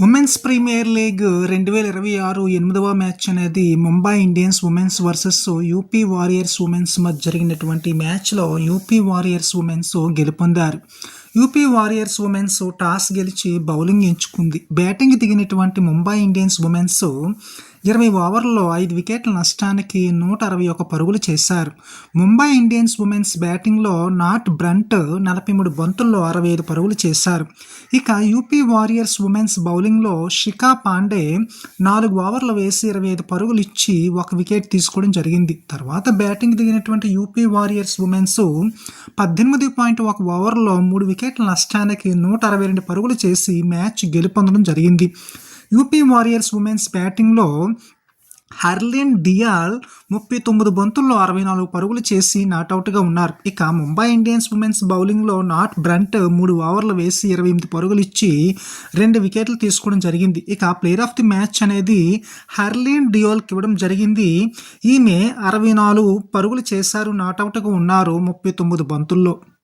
Women's premier league 2026 8వ match అనేది Mumbai Indians women's versus UP Warriors women's మధ్య జరిగినటువంటి మ్యాచ్లో యూపీ వారియర్స్ ఉమెన్స్ గెలుపొందారు. యూపీ వారియర్స్ ఉమెన్స్ టాస్ గెలిచి బౌలింగ్ ఎంచుకుంది. బ్యాటింగ్ దిగినటువంటి ముంబై ఇండియన్స్ ఉమెన్స్ 20 ఓవర్లలో 5 వికెట్ల నష్టానికి 161 పరుగులు చేశారు. ముంబై ఇండియన్స్ ఉమెన్స్ బ్యాటింగ్లో నాట్ బ్రంట్ 43 బంతుల్లో 65 పరుగులు చేశారు. ఇక యూపీ వారియర్స్ ఉమెన్స్ బౌలింగ్లో శిఖా పాండే 4 ఓవర్లు వేసి 25 పరుగులు ఇచ్చి 1 వికెట్ తీసుకోవడం జరిగింది. తర్వాత బ్యాటింగ్ దిగినటువంటి యూపీ వారియర్స్ ఉమెన్స్ 18.1 ఓవర్లో 3 వికెట్ల నష్టానికి 162 పరుగులు చేసి మ్యాచ్ గెలుపొందడం జరిగింది. యూపీ వారియర్స్ ఉమెన్స్ బ్యాటింగ్లో హర్లిన్ డియాల్ 39 బంతుల్లో 64 పరుగులు చేసి నాట్అవుట్గా ఉన్నారు. ఇక ముంబై ఇండియన్స్ ఉమెన్స్ బౌలింగ్లో నాట్ బ్రంట్ 3 ఓవర్లు వేసి 28 పరుగులు ఇచ్చి 2 వికెట్లు తీసుకోవడం జరిగింది. ఇక ప్లేయర్ ఆఫ్ ది మ్యాచ్ అనేది హర్లిన్ డియోల్కి ఇవ్వడం జరిగింది. ఈమె 64 పరుగులు చేశారు, నాట్అవుట్గా ఉన్నారు 39 బంతుల్లో.